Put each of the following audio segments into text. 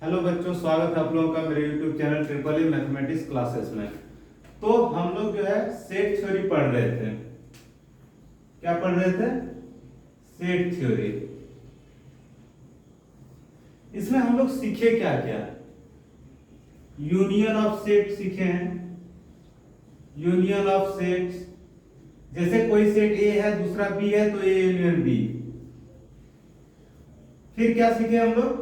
Hello बच्चों, स्वागत है आप लोगों का मेरे YouTube channel triple E mathematics classes में। तो हम लोग जो है सेट थ्योरी पढ़ रहे थे। क्या पढ़ रहे थे? Set theory. इसमें हम लोग सीखे क्या क्या? यूनियन ऑफ सेट सीखे हैं। यूनियन ऑफ सेट्स, जैसे कोई सेट ए है दूसरा बी है तो ए यूनियन बी। फिर क्या सीखे हम लोग?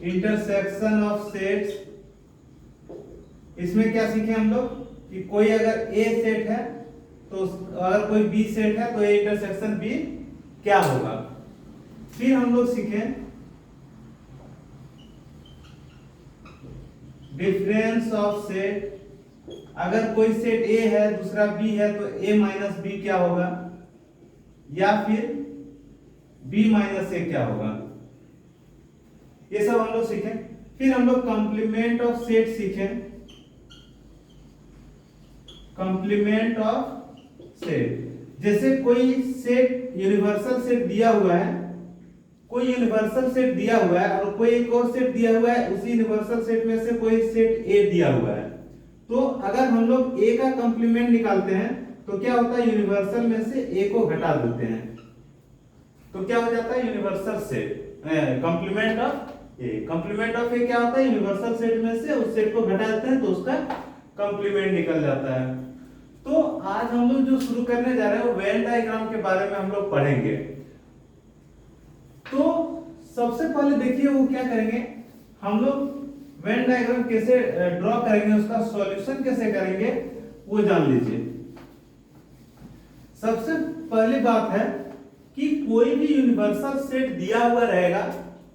Intersection of sets. इसमें क्या सीखे हम लोग कि कोई अगर ए सेट है तो अगर कोई बी सेट है तो ए इंटरसेक्शन बी क्या होगा। फिर हम लोग सीखे डिफरेंस ऑफ सेट। अगर कोई सेट ए है दूसरा बी है तो ए माइनस बी क्या होगा, या फिर बी माइनस ए क्या होगा। ये सब हम लोग सीखे। फिर हम लोग कंप्लीमेंट ऑफ सेट सीखे। कंप्लीमेंट ऑफ सेट, जैसे कोई सेट यूनिवर्सल सेट दिया हुआ है, कोई यूनिवर्सल सेट दिया हुआ है और कोई एक और सेट दिया हुआ है, उसी यूनिवर्सल सेट में से कोई सेट ए दिया हुआ है। तो अगर हम लोग ए का कंप्लीमेंट निकालते हैं तो क्या होता है, यूनिवर्सल में से ए को घटा देते हैं तो क्या हो जाता है, universal set. Complement of A, complement of A क्या होता है, यूनिवर्सल सेट में से उस सेट को घटा देते हैं तो उसका कंप्लीमेंट निकल जाता है। तो आज हम लोग जो शुरू करने जा रहे हैं वो वेन डायग्राम के बारे में हम लोग पढ़ेंगे। तो सबसे पहले देखिए वो क्या करेंगे, हम लोग वेन डायग्राम कैसे ड्रॉ करेंगे, उसका सॉल्यूशन कैसे करेंगे वो जान लीजिए। सबसे पहली बात है कि कोई भी यूनिवर्सल सेट दिया हुआ रहेगा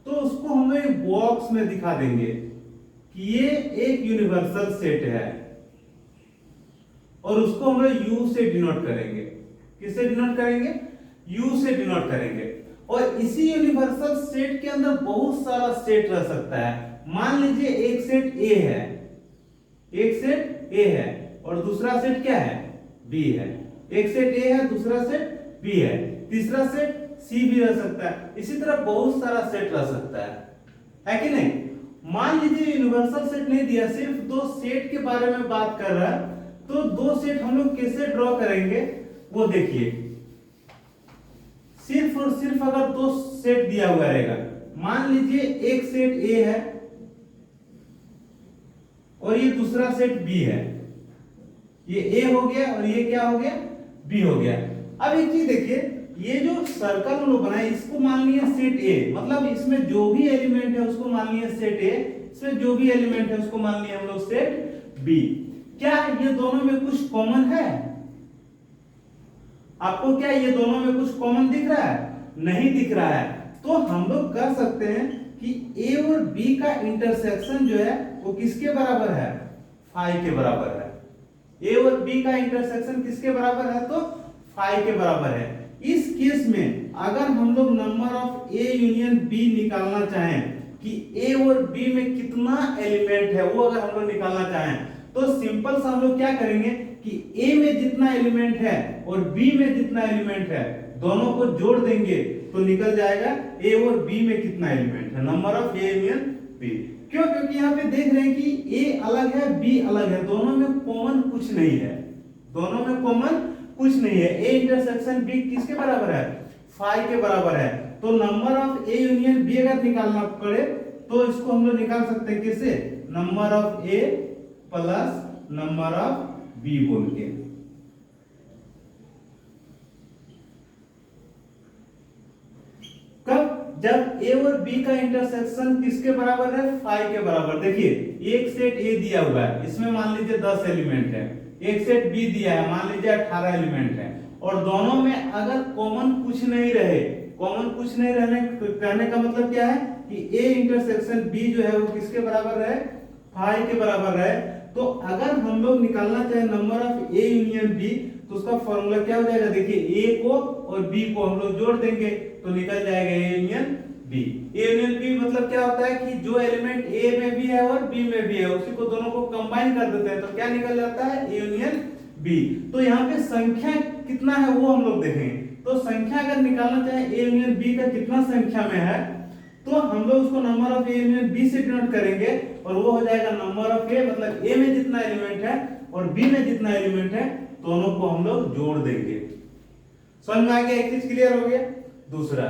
तो उसको हम लोग एक बॉक्स में दिखा देंगे कि ये एक यूनिवर्सल सेट है और उसको हम लोग यू से डिनोट करेंगे। किससे डिनोट करेंगे? यू से डिनोट करेंगे। और इसी यूनिवर्सल सेट के अंदर बहुत सारा सेट रह सकता है। मान लीजिए एक सेट ए है, एक सेट ए है और दूसरा सेट क्या है, बी है। एक सेट ए है दूसरा सेट बी है, तीसरा सेट सी भी रह सकता है। इसी तरह बहुत सारा सेट रह सकता है कि नहीं। मान लीजिए यूनिवर्सल सेट नहीं दिया, सिर्फ दो सेट के बारे में बात कर रहा है, तो दो सेट हम लोग कैसे ड्रॉ करेंगे वो देखिए। सिर्फ और सिर्फ अगर दो सेट दिया हुआ रहेगा, मान लीजिए एक सेट ए है और ये दूसरा सेट बी है, ये ए हो गया और ये क्या हो गया, बी हो गया। अब एक चीज देखिए, ये जो सर्कल हम लोग बनाए इसको मान लिया सेट ए, मतलब इसमें जो भी एलिमेंट है उसको मान लिया सेट ए, इसमें जो भी एलिमेंट है उसको मान लिया हम लोग सेट बी। क्या ये दोनों में कुछ कॉमन है? आपको क्या ये दोनों में कुछ कॉमन दिख रहा है? नहीं दिख रहा है। तो हम लोग कर सकते हैं कि ए और बी का इंटरसेक्शन जो है वो किसके बराबर है, फाई के बराबर है। ए और बी का इंटरसेक्शन किसके बराबर है, तो फाई के बराबर है। इस केस में अगर हम लोग number of A union B निकालना चाहें कि ए और बी में कितना एलिमेंट है वो अगर हम लोग निकालना चाहें तो सिंपल सा हम लोग क्या करेंगे कि ए में जितना एलिमेंट है और बी में जितना एलिमेंट है दोनों को जोड़ देंगे तो निकल जाएगा ए और बी में कितना एलिमेंट है, number of A union B. क्यों? क्योंकि यहाँ पे देख रहे हैं कि ए अलग है बी अलग है, दोनों में कॉमन कुछ नहीं है, दोनों में कॉमन कुछ नहीं है। ए इंटरसेक्शन बी किसके बराबर है, फाई के बराबर है। तो number of A union B अगर निकालना पड़े तो इसको हम लोग निकाल सकते हैं कैसे, number of A plus number of B बोल के। कब? जब ए और बी का इंटरसेक्शन किसके बराबर है, फाई के बराबर। देखिए एक सेट ए दिया हुआ है, इसमें मान लीजिए 10 एलिमेंट है, एक सेट बी दिया है, मान लीजिए 18 एलिमेंट है, और दोनों में अगर कॉमन कुछ नहीं रहे, कॉमन कुछ नहीं रहने कहने का मतलब क्या है कि ए इंटरसेक्शन बी जो है वो किसके बराबर है, फाई के बराबर है। तो अगर हम लोग निकालना चाहे number of A union B तो उसका फॉर्मूला क्या हो जाएगा, देखिए ए को और बी को हम लोग जोड़ देंगे तो निकल जाएगा A union B. A union B मतलब क्या होता है कि जो एलिमेंट ए में भी है और बी में भी है उसी को दोनों को कंबाइन कर देते हैं तो क्या निकल जाता है, ए यूनियन बी। तो यहाँ पे संख्या कितना है वो हम लोग देखेंगे। तो संख्या अगर निकालना चाहे ए यूनियन बी का कितना संख्या में है तो हम लोग उसको number of A union B से डिनोट करेंगे और वो हो जाएगा नंबर ऑफ ए, मतलब ए में जितना एलिमेंट है और बी में जितना एलिमेंट है दोनों को हम लोग जोड़ देंगे। समझ में आ गया? एक चीज क्लियर हो गया। दूसरा,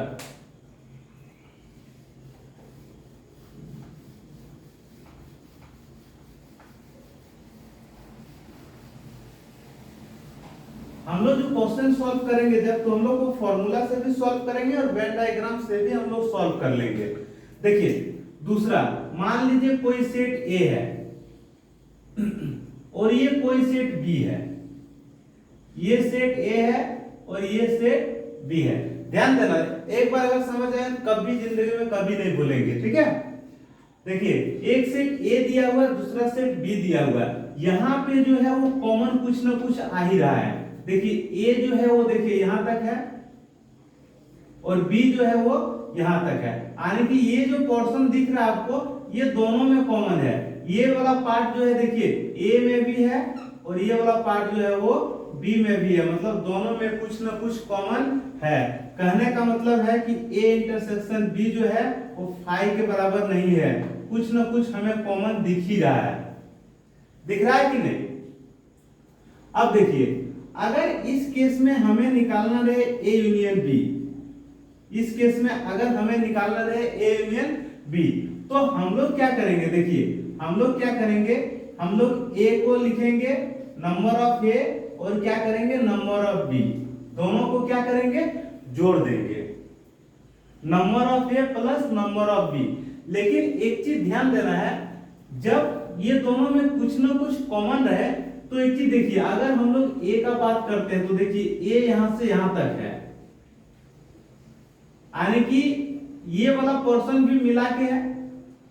हम लोग जो क्वेश्चन सॉल्व करेंगे जब, तो हम लोग को फॉर्मूला से भी सॉल्व करेंगे और वेन डायग्राम से भी हम लोग सॉल्व कर लेंगे। देखिए दूसरा, मान लीजिए कोई सेट ए है और ये कोई सेट बी है, ये सेट ए है और ये सेट बी है। ध्यान देना, एक बार अगर समझ आए कभी जिंदगी में कभी नहीं भूलेंगे, ठीक है। देखिए एक सेट ए दिया हुआ है, दूसरा सेट बी दिया हुआ है, यहाँ पे जो है वो कॉमन कुछ ना कुछ आ ही रहा है। देखिए ए जो है वो देखिए यहां तक है और बी जो है वो यहां तक है, यानी कि ये जो पोर्शन दिख रहा है आपको ये दोनों में कॉमन है। ये वाला पार्ट जो है देखिए ए में भी है और ये वाला पार्ट जो है वो बी में भी है, मतलब दोनों में कुछ ना कुछ कॉमन है। कहने का मतलब है कि ए इंटरसेक्शन बी जो है वो फाई के बराबर नहीं है, कुछ ना कुछ हमें कॉमन दिख ही रहा है। दिख रहा है कि नहीं? अब देखिए अगर इस केस में हमें निकालना रहे ए यूनियन बी, इस केस में अगर हमें निकालना रहे ए यूनियन बी, तो हम लोग क्या करेंगे? देखिए हम लोग क्या करेंगे, हम लोग ए को लिखेंगे नंबर ऑफ ए और क्या करेंगे नंबर ऑफ बी, दोनों को क्या करेंगे जोड़ देंगे, number of A plus number of B. लेकिन एक चीज ध्यान देना है, जब ये दोनों में कुछ ना कुछ कॉमन रहे तो एक चीज देखिए, अगर हम लोग ए का बात करते हैं तो देखिए ए यहां से यहां तक है, यानी कि ये वाला पोर्शन भी मिला के है,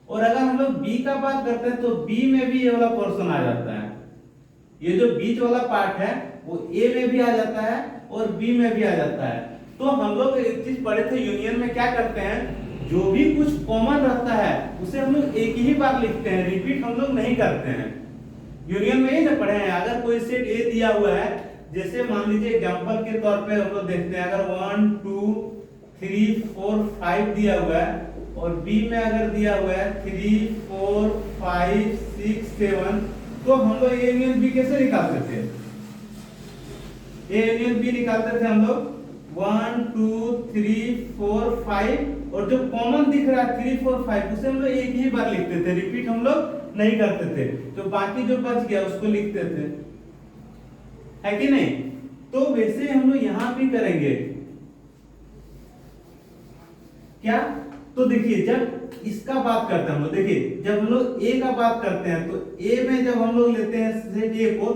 और अगर हम लोग बी का बात करते हैं तो बी में भी ये वाला पोर्शन आ जाता है। ये जो बीच वाला पार्ट है वो ए में भी आ जाता है और बी में भी आ जाता है। तो हम लोग एक चीज पढ़े थे यूनियन में, क्या करते हैं जो भी कुछ कॉमन रहता है उसे हम लोग एक ही बार लिखते हैं, रिपीट हम लोग नहीं करते हैं। यूनियन में ही ना पढ़े हैं, अगर कोई सेट ए दिया हुआ है, जैसे मान लीजिए एग्जांपल के तौर पे हम लोग देखते हैं, अगर 1 2 3 4 5 दिया हुआ है और बी में अगर दिया हुआ है 3 4 5 6 7, तो हम लोग ए यूनियन बी कैसे निकालते थे? ए यूनियन बी निकालते थे हम लोग 1 2 3 4 5, और जो कॉमन दिख रहा है 3 4 5 उसे हम लोग एक ही बार लिखते थे, रिपीट हम लोग नहीं करते थे। तो बाकी जो बच गया उसको लिखते थे, है कि नहीं? तो वैसे हम लोग यहां भी करेंगे क्या? तो देखिए जब इसका बात करते हैं हम लोग, देखिए जब हम लोग ए का बात करते हैं तो ए में जब हम लोग लेते हैं सेट ए को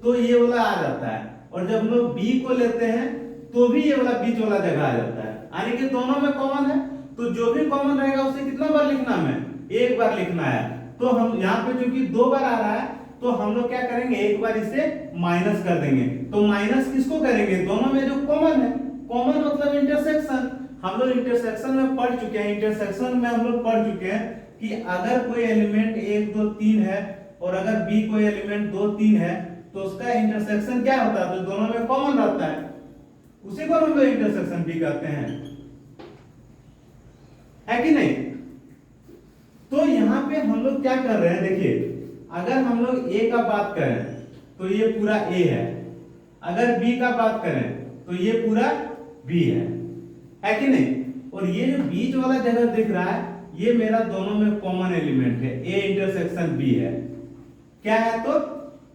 तो ये वाला आ जाता है, और जब हम लोग बी को लेते हैं तो भी ये वाला बीच वाला जगह आ जाता है, यानी कि दोनों में कॉमन है। तो जो भी कॉमन रहेगा उसे कितना बार लिखना है? एक बार लिखना है। तो हम यहाँ पे चूंकि 2 बार आ रहा है तो हम लोग क्या करेंगे, एक बार इसे माइनस कर देंगे। तो माइनस किसको करेंगे? दोनों में जो कॉमन है, कॉमन मतलब इंटरसेक्शन। हम लोग इंटरसेक्शन में पढ़ चुके हैं, इंटरसेक्शन में हम लोग पढ़ चुके हैं कि अगर कोई एलिमेंट 1 2 3 है और अगर बी कोई एलिमेंट 2 3 है तो उसका इंटरसेक्शन क्या होता है? तो दोनों में कॉमन रहता है, उसी को हम लोग इंटरसेक्शन भी कहते हैं, है कि नहीं? तो यहाँ पे हम लोग क्या कर रहे हैं, देखिए अगर हम लोग ए का बात करें तो ये पूरा ए है, अगर बी का बात करें तो ये पूरा बी है कि नहीं? और ये जो बीच वाला जगह दिख रहा है ये मेरा दोनों में कॉमन एलिमेंट है, ए इंटरसेक्शन बी है। क्या है? तो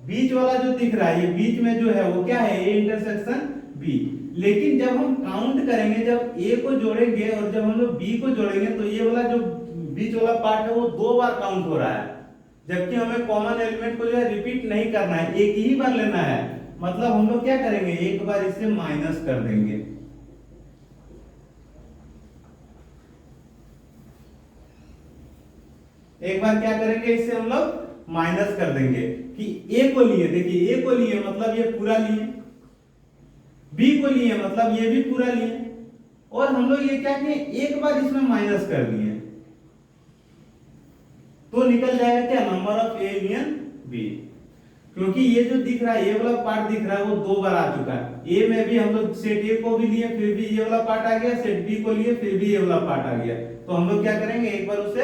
बीच वाला जो दिख रहा है ये बीच में जो है वो क्या है? A intersection B. लेकिन जब हम काउंट करेंगे, जब ए को जोड़ेंगे और जब हम लोग बी को जोड़ेंगे तो ये वाला जो बीच वाला पार्ट है वो 2 बार काउंट हो रहा है, जबकि हमें कॉमन एलिमेंट को जो है रिपीट नहीं करना है, एक ही बार लेना है। मतलब हम लोग क्या करेंगे, एक बार इसे माइनस कर देंगे, एक बार क्या करेंगे इसे हम लोग माइनस कर देंगे कि ए को लिए, देखिए ए को लिए मतलब ये पूरा लिए, बी को लिए मतलब ये भी पूरा लिए, और हम लोग ये क्या किए, एक बार इसमें माइनस कर दिए तो निकल जाएगा क्या? Number of A union B. क्योंकि ये जो दिख रहा है, ये वाला पार्ट दिख रहा है वो 2 बार आ चुका है। ए में भी हम लोग सेट ए को भी लिए, फिर भी ये वाला पार्ट आ गया, सेट बी को लिए, फिर भी ये वाला पार्ट आ गया। तो हम लोग क्या करेंगे, एक बार उसे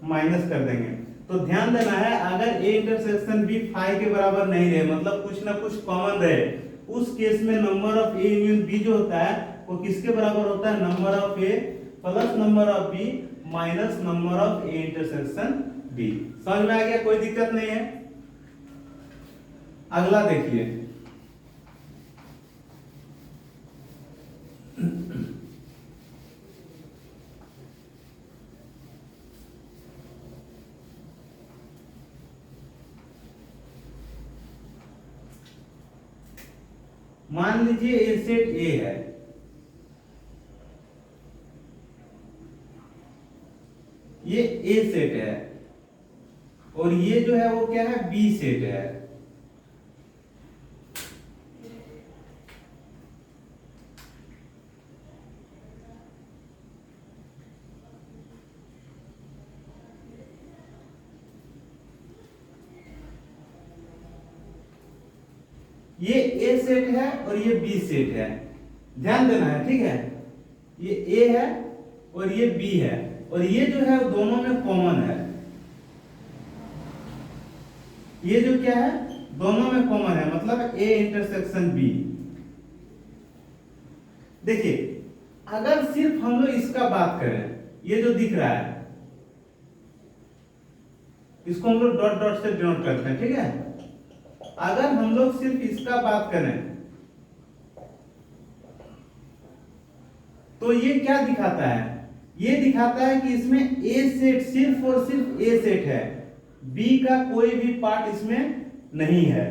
माइनस कर देंगे। तो ध्यान देना है, अगर ए इंटरसेक्शन बी फाई के बराबर नहीं रहे, मतलब कुछ ना कुछ कॉमन रहे, उस केस में number of A union B जो होता है वो किसके बराबर होता है, number of A plus number of B minus number of A intersection B. समझ में आ गया, कोई दिक्कत नहीं है। अगला देखिए, मान लीजिए ए सेट ए है, ये ए सेट है, और ये जो है वो क्या है, बी सेट है। ये ए सेट है और ये बी सेट है, ध्यान देना है, ठीक है। ये ए है और ये बी है, और ये जो है दोनों में कॉमन है। ये जो क्या है, दोनों में कॉमन है, मतलब ए इंटरसेक्शन बी। देखिए, अगर सिर्फ हम लोग इसका बात करें, ये जो दिख रहा है इसको हम लोग डॉट डॉट से डिनोट करते हैं, ठीक है। अगर हम लोग सिर्फ इसका बात करें तो ये क्या दिखाता है, ये दिखाता है कि इसमें ए सेट सिर्फ और सिर्फ ए सेट है, बी का कोई भी पार्ट इसमें नहीं है।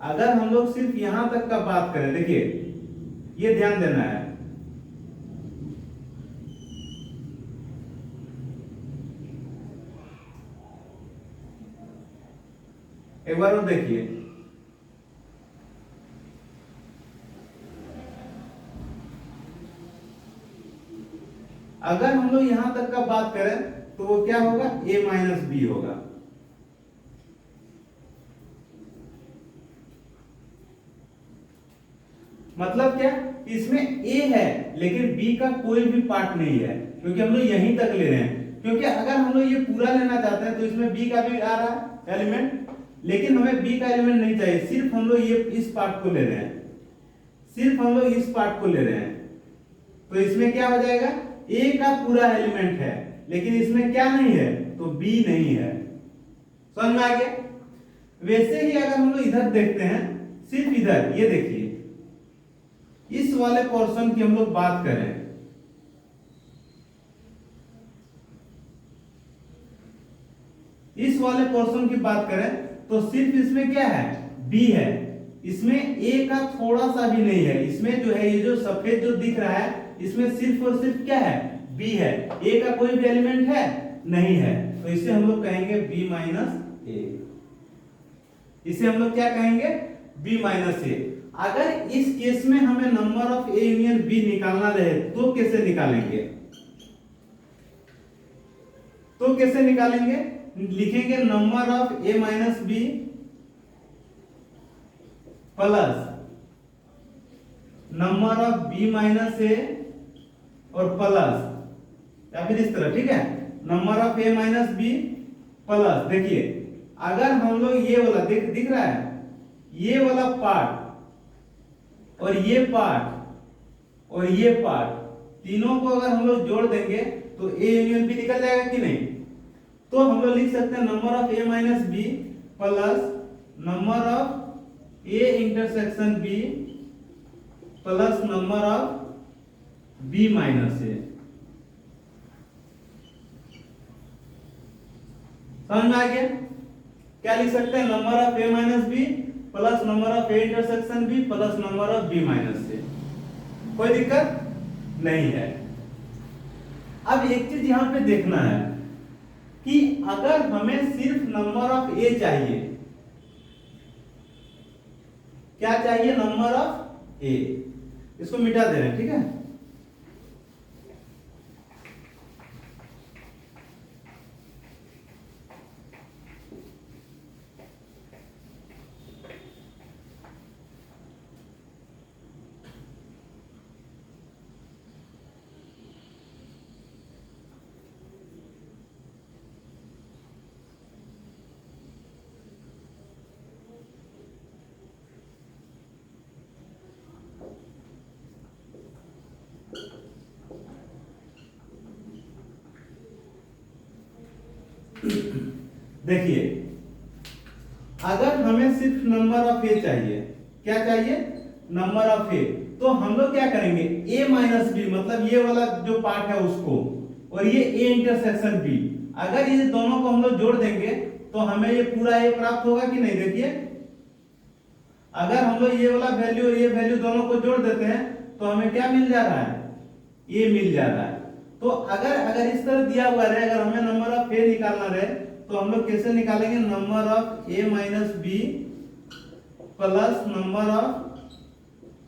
अगर हम लोग सिर्फ यहां तक का बात करें, देखिए ये ध्यान देना है, एक बार और देखिए, अगर हम लोग यहां तक का बात करें तो वो क्या होगा, a माइनस बी होगा। मतलब क्या, इसमें a है लेकिन b का कोई भी पार्ट नहीं है, क्योंकि हम लोग यहीं तक ले रहे हैं। क्योंकि अगर हम लोग ये पूरा लेना चाहते हैं तो इसमें b का भी आ रहा है एलिमेंट, लेकिन हमें b का एलिमेंट नहीं चाहिए, सिर्फ हम लोग ये इस पार्ट को ले रहे हैं, सिर्फ हम लोग इस पार्ट को ले रहे हैं। तो इसमें क्या हो जाएगा, a का पूरा एलिमेंट है लेकिन इसमें क्या नहीं है, तो b नहीं है। समझ में आ गया। वैसे ही अगर हम लोग इधर देखते हैं, सिर्फ इधर ये देखिए, इस वाले पोर्शन की हम लोग बात करें, इस वाले पोर्शन की बात करें तो सिर्फ इसमें क्या है, b है, इसमें a का थोड़ा सा भी नहीं है। इसमें जो है ये जो सफेद जो दिख रहा है, इसमें सिर्फ और सिर्फ क्या है, b है, a का कोई भी एलिमेंट है नहीं है। तो इसे हम लोग कहेंगे b माइनस ए, इसे हम लोग क्या कहेंगे, b माइनस ए। अगर इस केस में हमें number of A union B निकालना रहे तो कैसे निकालेंगे, तो कैसे निकालेंगे, लिखेंगे number of A minus B plus number of B minus A और प्लस, या फिर इस तरह, ठीक है, number of A minus B plus. देखिए अगर हम लोग ये वाला दिख रहा है, ये वाला पार्ट और ये पार्ट और ये पार्ट, तीनों को अगर हम लोग जोड़ देंगे तो ए यूनियन बी निकल जाएगा कि नहीं। तो हम लोग लिख सकते हैं number of A minus B plus number of A intersection B plus number of B minus A. समझ में आ गया। क्या लिख सकते हैं, number of A minus B plus number of A intersection B plus number of B minus A. कोई दिक्कत नहीं है। अब एक चीज यहां पे देखना है कि अगर हमें सिर्फ नंबर ऑफ ए चाहिए, क्या चाहिए, नंबर ऑफ ए, इसको मिटा दे रहे हैं, ठीक है। देखिए अगर हमें सिर्फ नंबर ऑफ ए चाहिए, क्या चाहिए, नंबर ऑफ ए, तो हम लोग क्या करेंगे, a माइनस बी मतलब ये वाला जो पार्ट है उसको, और ये a इंटरसेक्शन b, अगर ये दोनों को हम लोग जोड़ देंगे तो हमें ये पूरा a प्राप्त होगा कि नहीं। देखिए अगर हम लोग ये वाला वैल्यू और ये वैल्यू दोनों को जोड़ देते हैं तो हमें क्या मिल जा रहा है, a मिल जा रहा है। तो अगर इस तरह दिया हुआ रहे, अगर हमें नंबर ऑफ a निकालना रहे तो हम लोग कैसे निकालेंगे, number of a minus b plus number of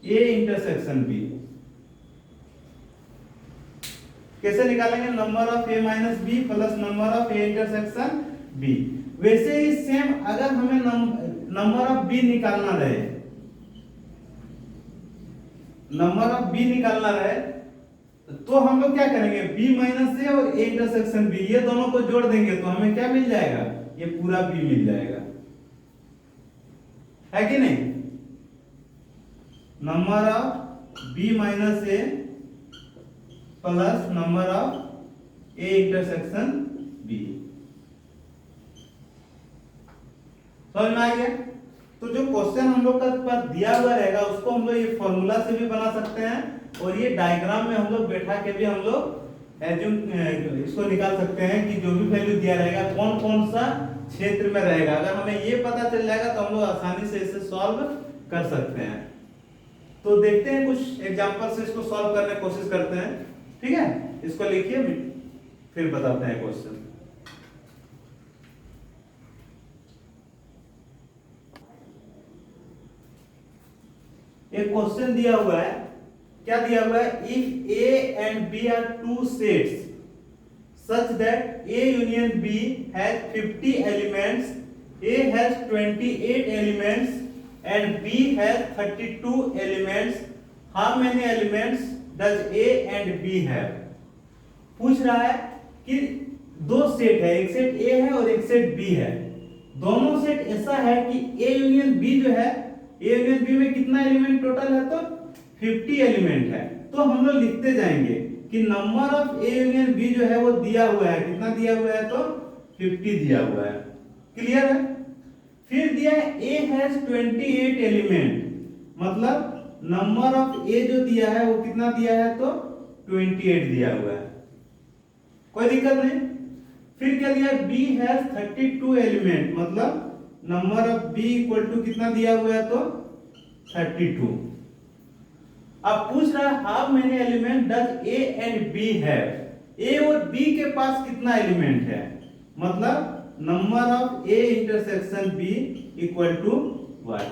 a intersection b। कैसे निकालेंगे, number of a minus b plus number of a intersection b। वैसे ही सेम अगर हमें नंबर ऑफ b निकालना रहे, नंबर ऑफ b निकालना रहे तो हम लोग क्या करेंगे, b माइनस a और a इंटरसेक्शन b ये दोनों को जोड़ देंगे तो हमें क्या मिल जाएगा, ये पूरा b मिल जाएगा, है कि नहीं। Number of b minus a plus number of a intersection b। समझ में आ गया। तो जो क्वेश्चन हम लोग का पर दिया हुआ रहेगा उसको हम लोग ये फॉर्मूला से भी बना सकते हैं, और ये डायग्राम में हम लोग बैठा के भी हम लोग एज्यूम इसको निकाल सकते हैं कि जो भी वैल्यू दिया रहेगा कौन कौन सा क्षेत्र में रहेगा। अगर हमें ये पता चल जाएगा तो हम लोग आसानी से इसे सॉल्व कर सकते हैं। तो देखते हैं कुछ एग्जांपल से इसको सॉल्व करने की कोशिश करते हैं, ठीक है। इसको लिखिए फिर बताते हैं क्वेश्चन। एक क्वेश्चन दिया हुआ है, क्या दिया हुआ है, if A and B are two sets such that A union B has 50 elements, A has 28 elements and B has 32 elements, how many elements does A and B have? पूछ रहा है कि दो सेट है, एक सेट A है और एक सेट B है। दोनों सेट ऐसा है कि A यूनियन B जो है, A यूनियन B में कितना एलिमेंट टोटल है, तो 50 एलिमेंट है। तो हम लोग लिखते जाएंगे कि number of A union B जो है वो दिया हुआ है, कितना दिया हुआ है, तो 50 दिया हुआ है, क्लियर है। फिर दिया है A हैज 28 एलिमेंट, मतलब नंबर ऑफ A जो दिया है वो कितना दिया है, तो 28 दिया हुआ है, कोई दिक्कत नहीं। फिर क्या दिया, B हैज 32 एलिमेंट, मतलब number of B equal to कितना दिया हुआ है, तो 32। अब पूछ रहा है how many element does A and B have, A और B के पास कितना एलिमेंट है, मतलब number of A intersection B equal to 1।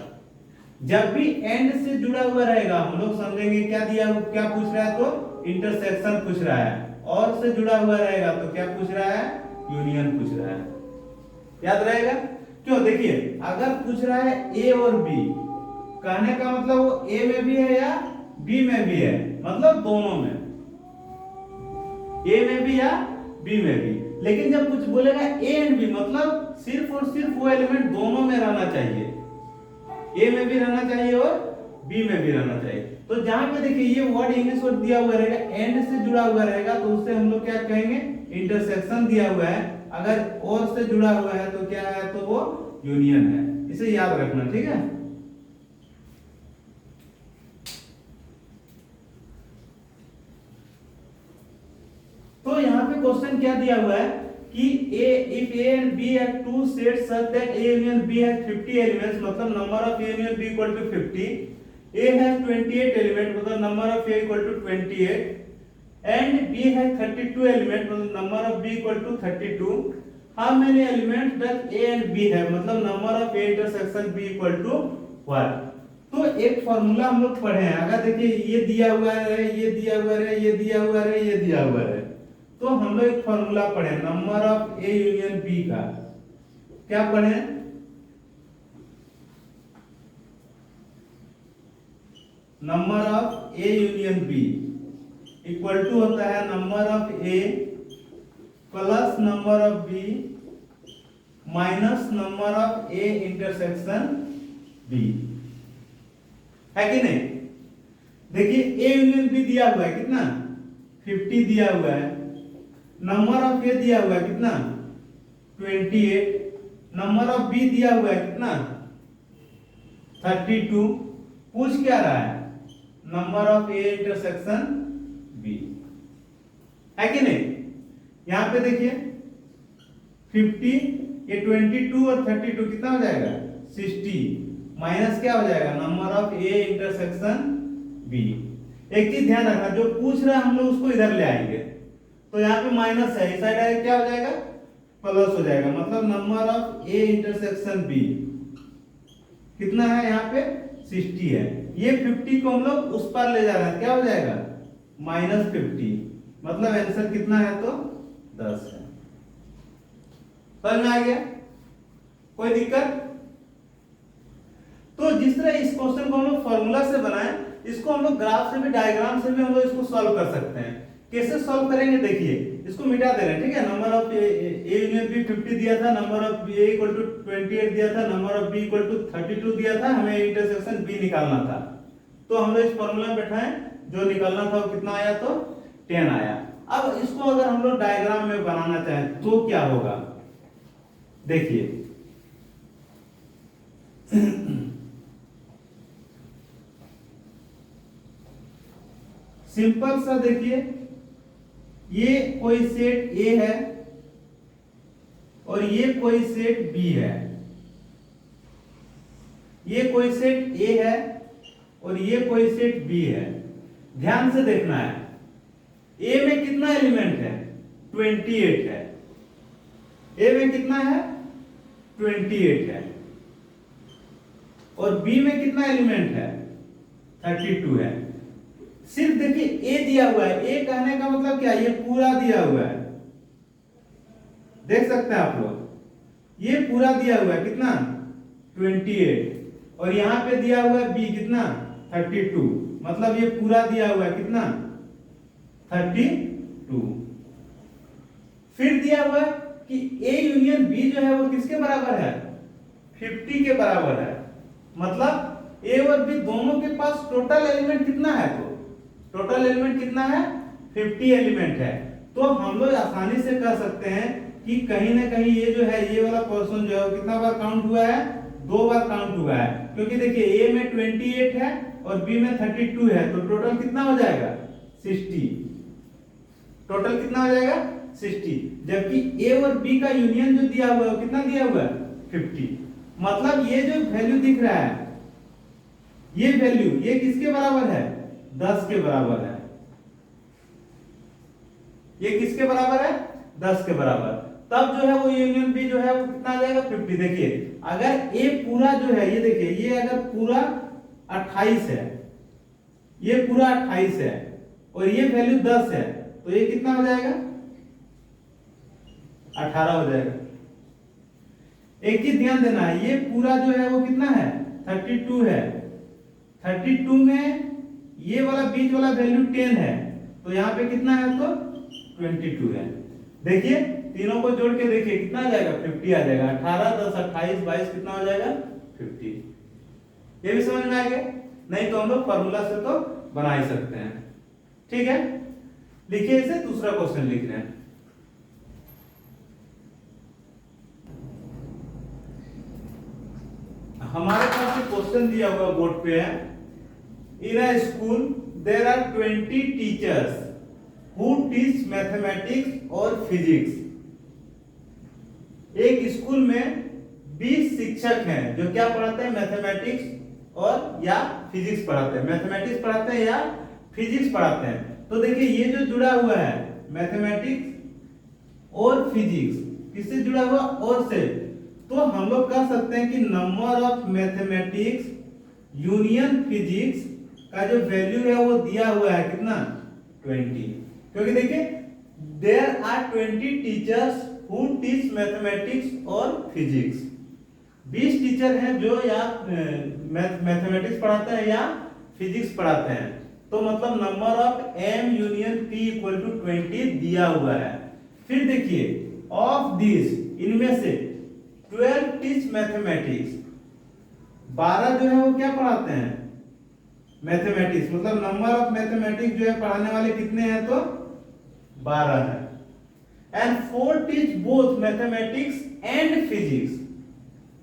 जब भी एंड से जुड़ा हुआ रहेगा हम लोग समझेंगे क्या दिया, क्या पूछ रहा है, तो इंटरसेक्शन पूछ रहा है, और से जुड़ा हुआ रहेगा तो क्या पूछ रहा है, यूनियन पूछ रहा है, याद रहेगा। क्यों, देखिए अगर पूछ रहा है A और B, कहने का मतलब वो A में भी है या B में भी है, मतलब दोनों में, A में भी या B में भी। लेकिन जब कुछ बोलेगा A एंड B, मतलब सिर्फ और सिर्फ वो एलिमेंट दोनों में रहना चाहिए, A में भी रहना चाहिए और B में भी रहना चाहिए। तो जहां पे देखिए ये वर्ड इंग्लिश वर्ड दिया हुआ रहेगा, एंड से जुड़ा हुआ रहेगा तो उससे हम लोग क्या कहेंगे, इंटरसेक्शन दिया हुआ है। अगर और से जुड़ा हुआ है तो क्या है, तो वो यूनियन है, इसे याद रखना, ठीक है। तो यहाँ पे क्वेश्चन क्या दिया हुआ है कि if A and B are two sets such that A union B has 50 elements, मतलब number of A union B equal to 50, A has 28 elements, मतलब number of A equal to 28, and B has 32 elements, मतलब number of B equal to 32. How many elements does A and B have, मतलब number of A intersection B equal to 1। तो एक formula हम लोग पढ़े हैं, अगर देखिए ये दिया हुआ है, ये दिया हुआ है, ये दिया हुआ है, ये दिया हुआ है, तो हम लोग एक फॉर्मूला पढ़े number of A union B का, क्या पढ़े, number of A union B equal to होता है number of A plus number of B minus number of A intersection B, है कि नहीं। देखिए A यूनियन B दिया हुआ है कितना, 50 दिया हुआ है, नंबर ऑफ A दिया हुआ है कितना, 28, नंबर ऑफ बी दिया हुआ है कितना 32, पूछ क्या रहा है number of A intersection B, है कि नहीं। यहां पे देखिए 50, ये 22 और 32 कितना हो जाएगा 60, माइनस क्या हो जाएगा number of A intersection B. एक चीज ध्यान रखना, जो पूछ रहा है हम लोग उसको इधर ले आएंगे, तो यहाँ पे माइनस है, इस साइड आएगा क्या हो जाएगा प्लस हो जाएगा, मतलब number of A intersection B कितना है यहाँ पे 60 है। ये 50 को हम लोग उस पर ले जा रहे हैं, क्या हो जाएगा -50, मतलब आंसर कितना है तो 10 है। समझ में आ गया, कोई दिक्कत। तो जिस तरह इस क्वेश्चन को हम लोग फॉर्मूला से बनाए, इसको हम लोग ग्राफ से भी डायग्राम से भी हम लोग इसको सॉल्व कर सकते हैं। कैसे सॉल्व करेंगे देखिए, इसको मिटा दे रहे हैं, ठीक है। Number of A union B 50 दिया था, number of A equal to 28 दिया था, number of B equal to 32 दिया था, हमें इंटरसेक्शन बी निकालना था। तो हम लोग इस फॉर्मूला में बैठाएं, जो निकालना था वो कितना आया तो 10 आया। अब इसको अगर हम लोग डायग्राम में बनाना चाहें तो क्या होगा देखिए सिंपल सा देखिए, ये कोई सेट ए है और ये कोई सेट बी है, ये कोई सेट ए है और ये कोई सेट बी है। ध्यान से देखना है, ए में कितना एलिमेंट है 28 है, ए में कितना है 28 है, और बी में कितना एलिमेंट है 32 है। सिर्फ देखिए ए दिया हुआ है, ए कहने का मतलब क्या, ये पूरा दिया हुआ है, देख सकते हैं आप लोग, ये पूरा दिया हुआ है कितना 28, और यहां पे दिया हुआ है बी कितना 32, मतलब ये पूरा दिया हुआ है कितना 32। फिर दिया हुआ है कि ए यूनियन बी जो है वो किसके बराबर है 50 के बराबर है, मतलब ए और बी दोनों के पास टोटल एलिमेंट कितना है, तो टोटल एलिमेंट कितना है 50 एलिमेंट है। तो हम लोग आसानी से कह सकते हैं कि कहीं ना कहीं ये जो है, ये वाला पोर्शन जो है कितना बार काउंट हुआ है 2 बार काउंट हुआ है, क्योंकि देखिए ए में 28 है और बी में 32 है, तो टोटल कितना हो जाएगा 60, टोटल कितना हो जाएगा 60। जबकि ए और बी का यूनियन जो दिया हुआ है वो कितना दिया हुआ है 50, मतलब ये जो वैल्यू दिख रहा है, ये वैल्यू ये किसके बराबर है 10 के बराबर है, ये किसके बराबर है 10 के बराबर। तब जो है वो यूनियन बी जो है वो कितना आ जाएगा 50। देखिए अगर ए पूरा जो है, ये देखिए ये अगर पूरा 28 है, ये पूरा 28 है और ये वैल्यू 10 है, तो ये कितना हो जाएगा 18 हो जाएगा। एक चीज ध्यान देना है, ये पूरा जो है वो कितना है 32 है, 32 में ये वाला बीच वाला वैल्यू 10 है, तो यहाँ पे कितना है तो 22 है। देखिए तीनों को जोड़ के देखिए कितना आ जाएगा 50 आ जाएगा, 18 10 28 22 कितना हो जाएगा 50। ये भी समझ में आ गया, नहीं तो हम लोग फॉर्मूला से तो बना ही सकते हैं, ठीक है। लिखिए इसे, दूसरा क्वेश्चन लिख रहे हैं। हमारे पास एक क्वेश्चन दिया हुआ बोर्ड पे है, in a school there are 20 teachers who teach mathematics और फिजिक्स। एक स्कूल में 20 शिक्षक हैं जो क्या पढ़ाते हैं मैथमेटिक्स और या फिजिक्स पढ़ाते हैं, मैथमेटिक्स पढ़ाते हैं या फिजिक्स पढ़ाते हैं। तो देखिए ये जो जुड़ा हुआ है मैथमेटिक्स और फिजिक्स, किससे जुड़ा हुआ और से, तो हम लोग कह सकते हैं कि number of mathematics union physics का जो वैल्यू है वो दिया हुआ है कितना 20, क्योंकि देखिए there are 20 teachers who teach mathematics और फिजिक्स। 20 टीचर हैं जो या मैथमेटिक्स पढ़ाते हैं या फिजिक्स पढ़ाते हैं, तो मतलब number of m union p equal to 20 दिया हुआ है। फिर देखिए ऑफ दिस, इनमें से 12 टीच मैथमेटिक्स, 12 जो है वो क्या पढ़ाते हैं मैथमेटिक्स, मतलब नंबर ऑफ मैथमेटिक्स जो है पढ़ाने वाले कितने हैं तो 12 है। And 4 teach both mathematics and physics,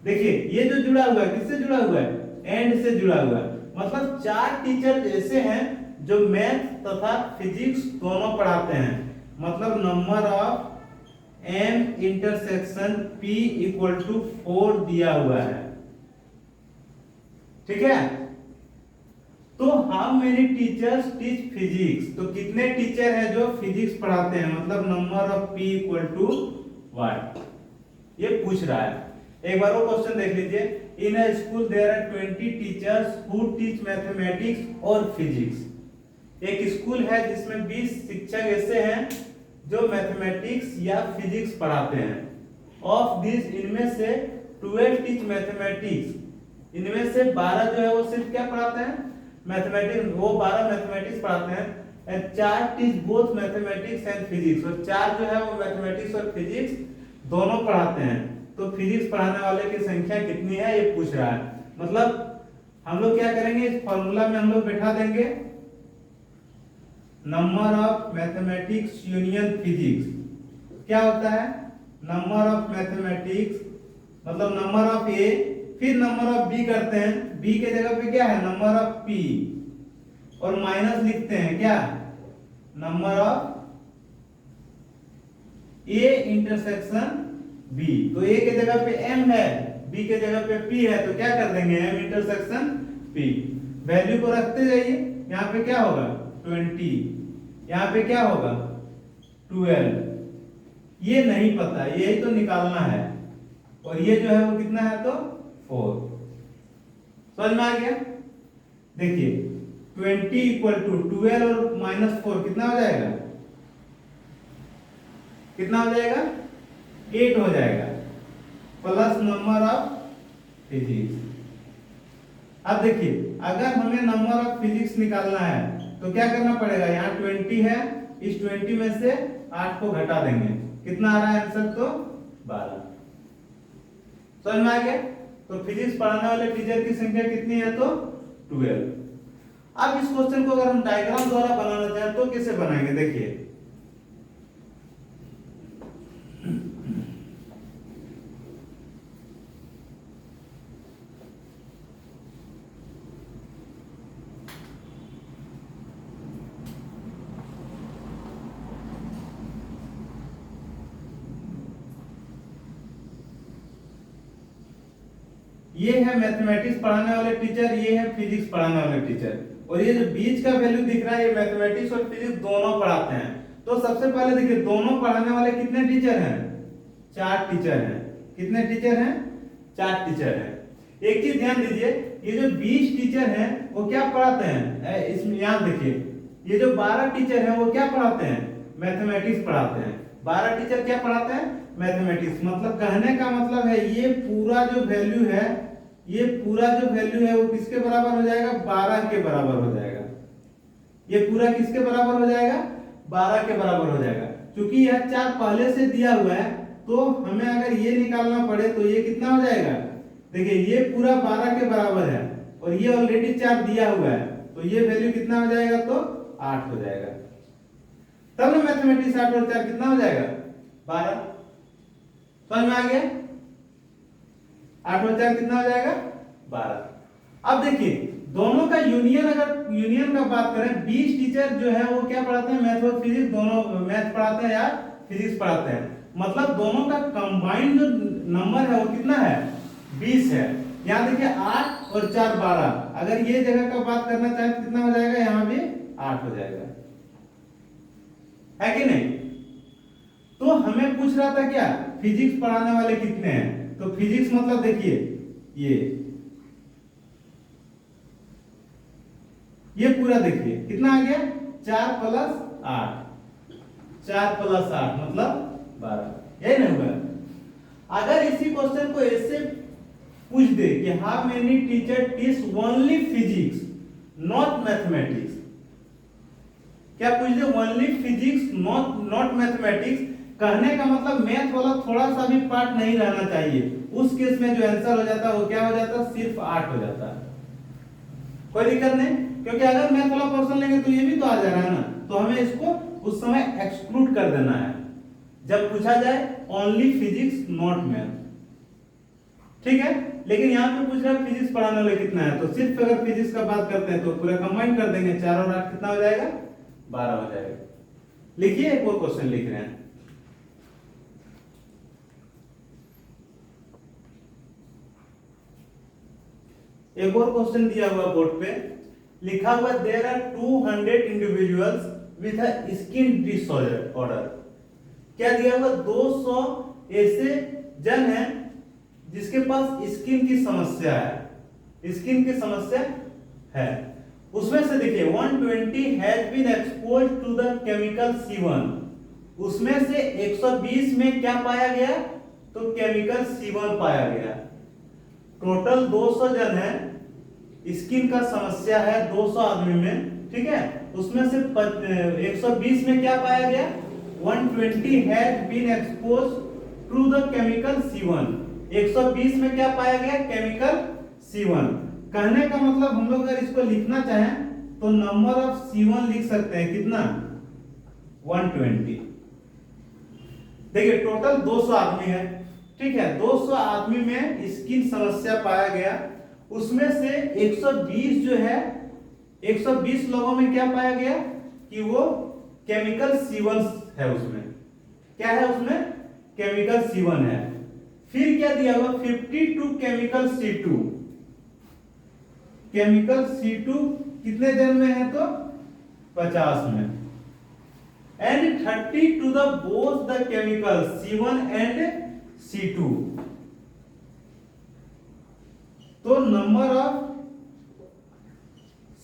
देखिए ये जो जुड़ा हुआ है किससे जुड़ा हुआ है, एंड से जुड़ा हुआ है। मतलब 4 टीचर ऐसे हैं जो मैथ तथा फिजिक्स दोनों पढ़ाते हैं। मतलब number of M intersection P equal to 4 दिया हुआ है, ठीक है। तो how many teachers teach physics, तो कितने टीचर हैं जो फिजिक्स पढ़ाते हैं, मतलब number of P equal to what, ये पूछ रहा है। एक बार वो क्वेश्चन देख लीजिए। In a school there are 20 teachers who teach mathematics और फिजिक्स। एक स्कूल है जिसमें 20 शिक्षक ऐसे हैं जो मैथमेटिक्स या फिजिक्स पढ़ाते हैं। ऑफ दिस इनमें से 12 टीच मैथमेटिक्स, इनमें से 12 जो है वो सिर्फ क्या पढ़ाते हैं, मैथमेटिक्स, वो 12 मैथमेटिक्स पढ़ाते हैं। And 4 teach both mathematics and physics, और 4 जो है वो मैथमेटिक्स और फिजिक्स दोनों पढ़ाते हैं। तो फिजिक्स पढ़ाने वाले की संख्या कितनी है ये पूछ रहा है। मतलब हम लोग क्या करेंगे, इस फॉर्मूला में हम लोग बैठा देंगे number of mathematics union physics. क्या होता है, नंबर ऑफ मैथमेटिक्स मतलब नंबर ऑफ ए, फिर नंबर ऑफ बी करते हैं, बी के जगह पे क्या है नंबर ऑफ पी, और माइनस लिखते हैं क्या, number of A intersection B. तो ए के जगह पे m है, b के जगह पे p है, तो क्या कर देंगे m इंटरसेक्शन p। वैल्यू को रखते जाइए, यहाँ पे क्या होगा 20, यहाँ पे क्या होगा 12। ये नहीं पता, यही तो निकालना है, और ये जो है वो कितना है तो 4। समझ में आ गया। देखिए 20 इक्वल टू 12 और -4 कितना हो जाएगा, कितना हो जाएगा 8 हो जाएगा, प्लस नंबर ऑफ फिजिक्स। अब देखिए अगर हमें नंबर ऑफ फिजिक्स निकालना है तो क्या करना पड़ेगा, यहाँ 20 है, इस 20 में से 8 को घटा देंगे, कितना आ रहा है आंसर तो 12। समझ में आ गया। तो फिजिक्स पढ़ाने वाले टीचर की संख्या कितनी है तो 12। अब इस क्वेश्चन को अगर हम डायग्राम द्वारा बनाना चाहें तो कैसे बनाएंगे, देखिए ये है मैथमेटिक्स पढ़ाने वाले टीचर, ये है फिजिक्स पढ़ाने वाले टीचर, और ये जो बीच का वैल्यू दिख रहा है ये मैथमेटिक्स और फिजिक्स दोनों पढ़ाते हैं। तो सबसे पहले देखिए दोनों पढ़ाने वाले कितने टीचर हैं, 4 टीचर हैं। कितने टीचर हैं, 4 टीचर हैं। एक चीज ध्यान दीजिए, ये जो 20 टीचर हैं वो क्या पढ़ाते हैं, इसमें यहाँ देखिए ये जो 12 टीचर हैं वो क्या पढ़ाते हैं, मैथमेटिक्स पढ़ाते हैं। 12 टीचर क्या पढ़ाते हैं, मैथमेटिक्स। मतलब कहने का मतलब है ये पूरा जो वैल्यू है, ये पूरा जो वैल्यू है वो किसके बराबर हो जाएगा, 12 के बराबर हो जाएगा। ये पूरा किसके बराबर हो जाएगा, 12 के बराबर हो जाएगा। क्योंकि यह 4 पहले से दिया हुआ है तो हमें अगर ये निकालना पड़े तो ये कितना हो जाएगा, देखिए ये पूरा 12 के बराबर है, और ये ऑलरेडी 4 दिया हुआ है, तो ये वैल्यू कितना हो जाएगा तो 8 हो जाएगा। तब ना मैथमेटिक्स 8 और 4 कितना हो जाएगा 12। समझ में आ गया, 8 और 4 कितना हो जाएगा 12। अब देखिए दोनों का यूनियन, अगर यूनियन का बात करें, 20 टीचर जो है वो क्या पढ़ाते हैं, मैथ और फिजिक्स दोनों, मैथ पढ़ाते हैं या फिजिक्स पढ़ाते हैं। मतलब दोनों का कंबाइंड जो नंबर है वो कितना है 20 है। यहाँ देखिए 8 और 4 12, अगर ये जगह का बात करना चाहे तो कितना हो जाएगा, यहाँ भी 8 हो जाएगा, है कि नहीं। तो हमें पूछ रहा था क्या, फिजिक्स पढ़ाने वाले कितने हैं, तो फिजिक्स मतलब देखिए ये पूरा देखिए कितना आ गया 4 प्लस 8, 4 प्लस 8 मतलब 12, यही नहीं हुआ। अगर इसी क्वेश्चन को ऐसे पूछ दे कि how many teacher teach only physics not mathematics, क्या पूछ they only physics not mathematics, कहने का मतलब मैथ वाला थोड़ा सा भी पार्ट नहीं रहना चाहिए। उस केस में जो आंसर हो जाता है वो क्या हो जाता है, सिर्फ 8 हो जाता है। कोई दिक्कत नहीं, क्योंकि अगर मैथ वाला पोर्शन लेंगे तो ये भी तो आ जा रहा है ना, तो हमें इसको उस समय एक्सक्लूड कर देना है जब पूछा जाए ओनली फिजिक्स नॉट मैथ। ठीक है। लेकिन यहाँ पे पूछ रहा है फिजिक्स पढ़ाने वाले कितना है, तो सिर्फ अगर फिजिक्स का बात करते हैं तो पूरा कंबाइन कर देंगे, 4 और 8 कितना हो जाएगा, 12 हो जाएगा। लिखिए एक और क्वेश्चन लिख रहे हैं। एक और क्वेश्चन दिया हुआ बोर्ड पे, लिखा हुआ there are 200 individuals with a skin disorder. क्या दिया हुआ, 200 ऐसे जन हैं जिसके पास स्किन की समस्या है, स्किन की समस्या है। उसमें से देखिए 120 has been exposed to the chemical C1। उसमें से 120 में क्या पाया गया, तो केमिकल C1 पाया गया। टोटल 200 जन है, स्किन का समस्या है 200 आदमी में, ठीक है। उसमें से 120 में क्या पाया गया, 120 has been exposed to the chemical C1। 120 में क्या पाया गया, केमिकल C1। कहने का मतलब हम लोग अगर इसको लिखना चाहें तो नंबर ऑफ C1 लिख सकते हैं, कितना, 120। देखिए टोटल 200 आदमी है, ठीक है। 200 आदमी में स्किन समस्या पाया गया, उसमें से 120 जो है, 120 लोगों में क्या पाया गया कि वो केमिकल C1 है, उसमें क्या है, उसमें केमिकल C1 है। फिर क्या दिया हुआ, 52 केमिकल C2। केमिकल C2 कितने जन में है, तो 50 में। And 30 to the both the chemical C1 and C2। तो number of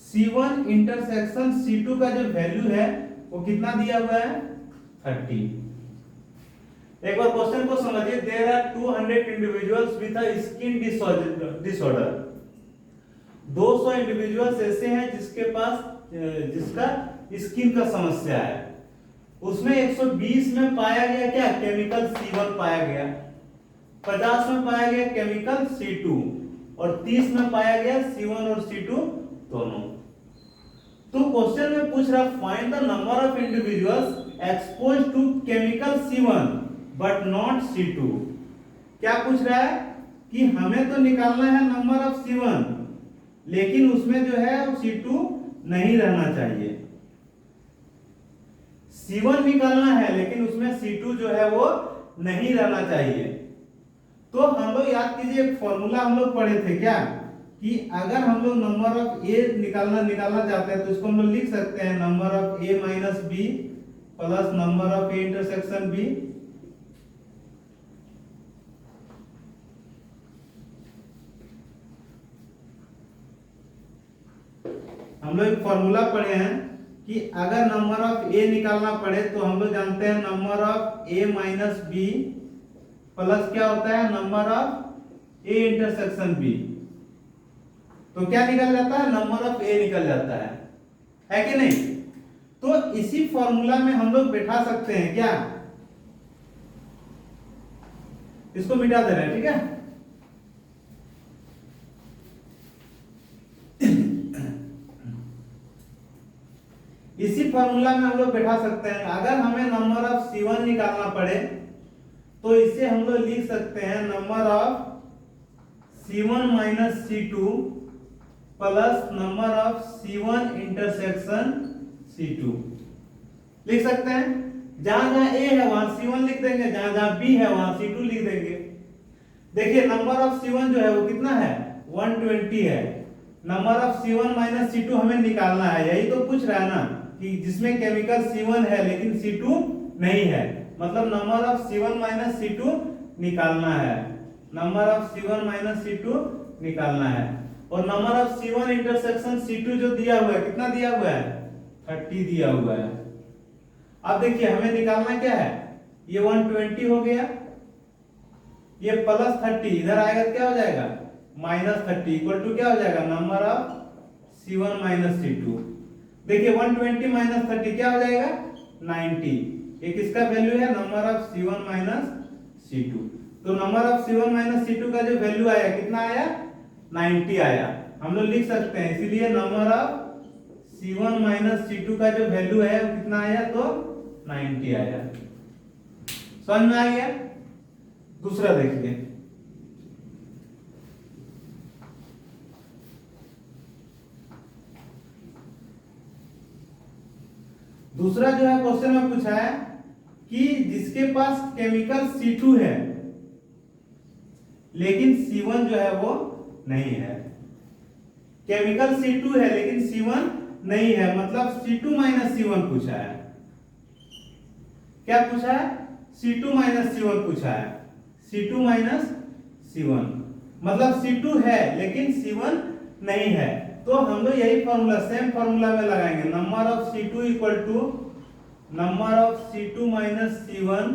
C1 intersection C2 का जो वैल्यू है वो कितना दिया हुआ है, 30। एक बार क्वेश्चन को समझिए, there are 200 individuals with a skin disorder. 200 individuals ऐसे हैं जिसके पास जिसका स्किन का समस्या है। उसमें 120 में पाया गया क्या, केमिकल C1 पाया गया, 50 में पाया गया केमिकल C2 और 30 में पाया गया C1 और C2 दोनों। तो क्वेश्चन में पूछ रहा, find the number of individuals exposed to chemical C1 but not C2। क्या पूछ रहा है कि हमें तो निकालना है नंबर ऑफ C1, लेकिन उसमें जो है C2 नहीं रहना चाहिए। C1 निकालना है लेकिन उसमें C2 जो है वो नहीं रहना चाहिए। तो हम लोग याद कीजिए, एक फॉर्मूला हम लोग पढ़े थे क्या, कि अगर हम लोग नंबर ऑफ A निकालना चाहते हैं तो इसको हम लोग लिख सकते हैं number of A minus B plus number of A intersection B। हम लोग एक फॉर्मूला पढ़े हैं कि अगर नंबर ऑफ A निकालना पड़े तो हम लोग जानते हैं number of A minus B plus क्या होता है, number of A intersection B। तो क्या निकल जाता है, नंबर ऑफ A निकल जाता है कि नहीं। तो इसी फॉर्मूला में हम लोग बैठा सकते हैं क्या, इसको मिटा दे रहे हैं, ठीक है। इसी फॉर्मूला में हम लोग बैठा सकते हैं, अगर हमें नंबर ऑफ C1 निकालना पड़े तो इसे हम लोग लिख सकते हैं number of C1 minus C2 plus number of C1 intersection C2 लिख सकते हैं। जहां जहां A है वहां C1 लिख देंगे, जहां जहां B है वहां C2 लिख देंगे। देखिए नंबर ऑफ C1 जो है वो कितना है, 120 है। Number of C1 minus C2 हमें निकालना है, यही तो पूछ रहा है ना, कि जिसमें केमिकल C1 है लेकिन C2 नहीं है, मतलब number of C1 minus C2 निकालना है, number of C1 minus C2 निकालना है। और number of C1 intersection C2 जो दिया हुआ है, कितना दिया हुआ है, 30 दिया हुआ है। अब देखिए हमें निकालना क्या है, ये 120 हो गया, ये प्लस 30 इधर आएगा तो क्या हो जाएगा, माइनस 30 इक्वल टू क्या हो जाएगा, number of C1 minus C2। देखिए 120 माइनस 30 क्या हो जाएगा, 90। ये किसका वैल्यू है, number of C1 minus C2। तो number of C1 minus C2 का जो वैल्यू आया कितना आया, 90 आया। हम लोग लिख सकते हैं, इसीलिए number of C1 minus C2 का जो वैल्यू है वो कितना आया, तो 90 आया। समझ में आ गया। दूसरा देखिए, दूसरा जो है क्वेश्चन में पूछा है कि जिसके पास केमिकल C2 है लेकिन C1 जो है वो नहीं है। केमिकल C2 है लेकिन C1 नहीं है, मतलब C2 माइनस C1 पूछा है। क्या पूछा है? C2 माइनस C1 पूछा है। C2 माइनस C1 मतलब C2 है लेकिन C1 नहीं है। तो हम लोग यही फॉर्मूला सेम फॉर्मूला में लगाएंगे, number of C2 equal to number of C2 minus C1।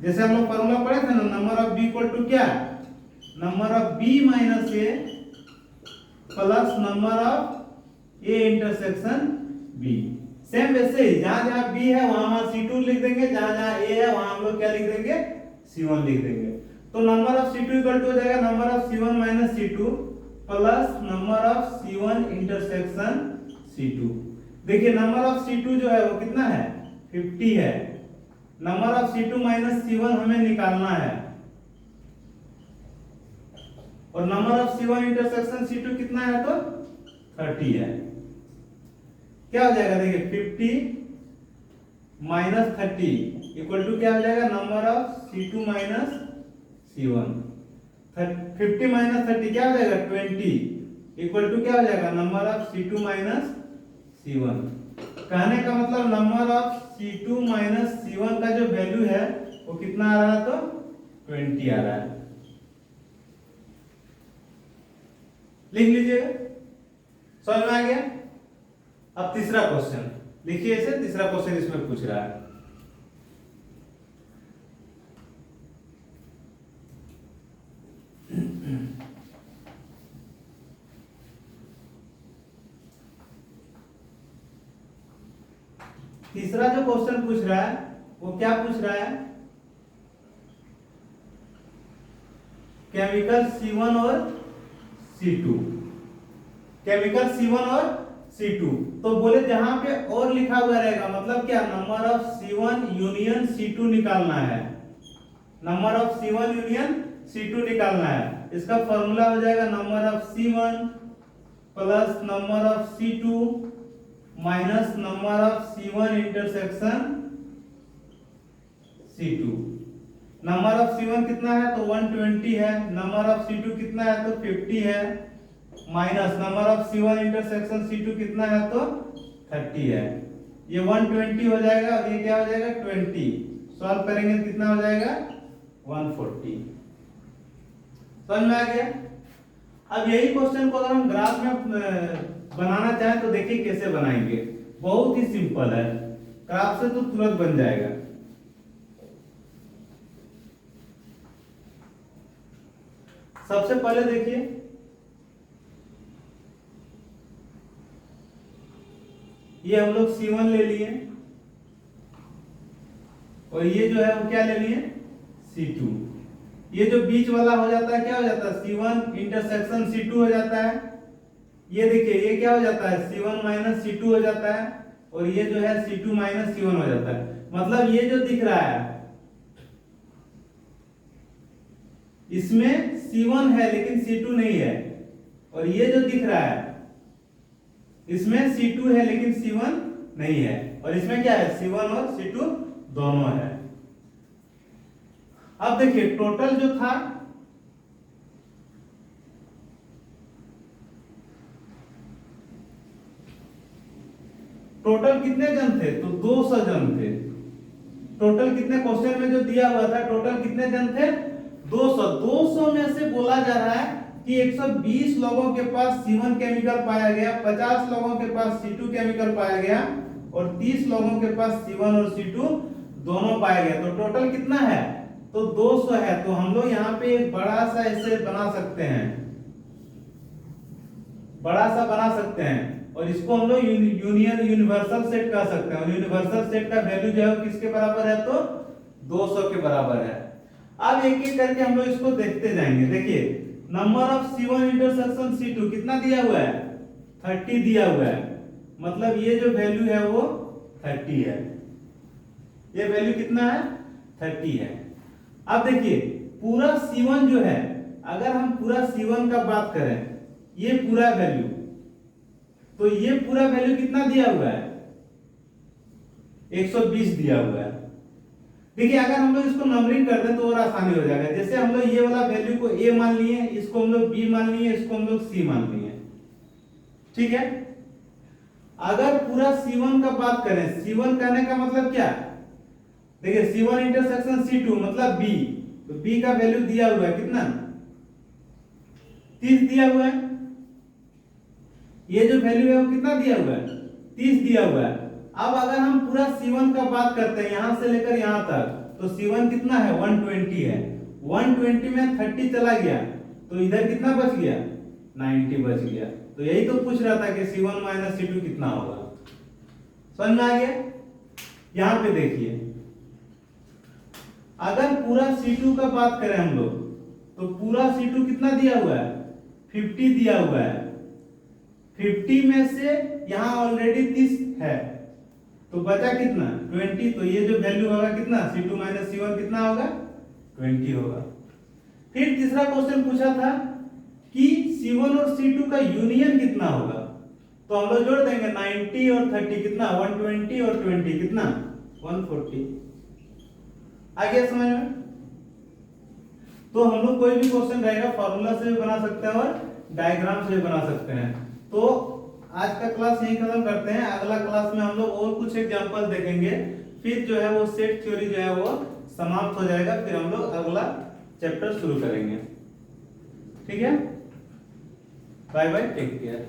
जैसे हम लोग फॉर्मूला पढ़े थे ना, number of B equal to क्या, number of B minus A plus number of A intersection B। Same वैसे ही जहां जहां B है वहां C2 लिख देंगे, जहां जहां A है वहां हम लोग क्या लिख देंगे, C1 लिख देंगे। तो number of C2 equal to हो जाएगा number of C1 minus C2 plus number of C1 intersection C2। देखिए नंबर ऑफ C2 जो है वो कितना है, 50 है। Number of C2 minus C1 हमें निकालना है और number of C1 intersection C2 कितना है, तो 30 है। क्या हो जाएगा, देखिए 50 माइनस 30 इक्वल टू क्या हो जाएगा, number of C2 minus C1। 50 minus 30 क्या हो जाएगा, 20 इक्वल टू क्या हो जाएगा, number of C2 minus C1। कहने का मतलब number of C2 minus C1 का जो वैल्यू है वो कितना आ रहा है, तो 20 आ रहा है। लिख लीजिएगा, समझ में आ गया। अब तीसरा क्वेश्चन लिखिए, इसे तीसरा क्वेश्चन इसमें पूछ रहा है। तीसरा जो क्वेश्चन पूछ रहा है वो क्या पूछ रहा है, केमिकल C1 और C2, केमिकल C1 और C2। तो बोले जहां पे और लिखा हुआ रहेगा मतलब क्या, number of C1 union C2 निकालना है, number of C1 union C2 निकालना है। इसका फॉर्मूला हो जाएगा number of C1 plus number of C2 minus number of C1 intersection C2। Number of C1 कितना है, तो 120 है। नंबर ऑफ C2 कितना है, तो 50 है, minus number of C1 intersection C2 कितना है, तो 30 है। ये 120 हो जाएगा और ये क्या हो जाएगा, 20। सॉल्व करेंगे कितना हो जाएगा, 140। समझ में आ गया। अब यही क्वेश्चन को अगर हम ग्राफ में बनाना चाहें तो देखिए कैसे बनाएंगे, बहुत ही सिंपल है, ग्राफ से तो तुरंत बन जाएगा। सबसे पहले देखिए ये हम लोग C1 ले लिए और ये जो है वो क्या ले लिए, C2। ये जो बीच वाला हो जाता है क्या हो जाता है, C1 इंटरसेक्शन C2 हो जाता है। ये देखिए ये क्या हो जाता है, C1 माइनस C2 हो जाता है और ये जो है C2 माइनस C1 हो जाता है। मतलब ये जो दिख रहा है इसमें C1 है लेकिन C2 नहीं है, और ये जो दिख रहा है इसमें C2 है लेकिन C1 नहीं है, और इसमें क्या है, C1 और C2 दोनों है। अब देखिए टोटल जो था टोटल कितने जन थे, तो 200 जन थे। टोटल कितने क्वेश्चन में जो दिया हुआ था, टोटल कितने जन थे, 200। 200 में से बोला जा रहा है कि 120 लोगों के पास C1 केमिकल पाया गया, 50 लोगों के पास C2 केमिकल पाया गया और 30 लोगों के पास C1 और C2 दोनों पाया गया। तो टोटल कितना है, तो 200 है। तो हम लोग यहाँ पे एक बड़ा सा ऐसे बना सकते हैं, बड़ा सा बना सकते हैं और इसको हम लोग यूनियन यूनिवर्सल सेट कह सकते हैं। और यूनिवर्सल सेट का वैल्यू जो है किसके बराबर है, तो 200 के बराबर है। अब एक एक करके हम लोग इसको देखते जाएंगे। देखिए number of C1 intersection C2 कितना दिया हुआ है, 30 दिया हुआ है, मतलब ये जो वैल्यू है वो 30 है। ये वैल्यू कितना है, 30 है। अब देखिए पूरा C1 जो है, अगर हम पूरा C1 का बात करें, ये पूरा वैल्यू, तो ये पूरा वैल्यू कितना दिया हुआ है, 120 दिया हुआ है। देखिए अगर हम लोग इसको नंबरिंग करते हैं तो और आसानी हो जाएगा। जैसे हम लोग ये वाला वैल्यू को a मान लिए, इसको हम लोग b मान लिए, इसको हम लोग c मान लिए, ठीक है। अगर पूरा C1 का बात करें, C1 कहने का मतलब क्या, देखिए C1 इंटरसेक्शन C2 मतलब B, तो B का वैल्यू दिया हुआ है कितना, 30 दिया हुआ है। ये जो वैल्यू है वो कितना दिया हुआ है, 30 दिया हुआ है। अब अगर हम पूरा C1 का बात करते हैं यहां से लेकर यहां तक, तो C1 कितना है, 120 है। 120 में 30 चला गया तो इधर कितना बच गया, 90 बच गया। तो यही तो पूछ रहा था कि C1 माइनस C2 कितना होगा। समझ में आ गया। यहां पे देखिए अगर पूरा C2 का बात करें हम लोग, तो पूरा C2 कितना दिया हुआ है, 50 दिया हुआ है। 50 में से यहां ऑलरेडी 30 है तो बचा कितना, 20। तो ये जो वैल्यू होगा कितना, C2 माइनस C1 कितना होगा, 20 होगा। फिर तीसरा क्वेश्चन पूछा था कि C1 और C2 का यूनियन कितना होगा, तो हम लोग जोड़ देंगे 90 और 30 कितना, 120 और 20 कितना, 140। आ गया समझ में। तो हम लोग कोई भी क्वेश्चन रहेगा फॉर्मूला से भी बना सकते हैं और डायग्राम से भी बना सकते हैं। तो आज का क्लास यहीं खत्म करते हैं। अगला क्लास में हम लोग और कुछ एग्जांपल देखेंगे, फिर जो है वो सेट थ्योरी जो है वो समाप्त हो जाएगा, फिर हम लोग अगला चैप्टर शुरू करेंगे। ठीक है, बाय बाय, टेक केयर।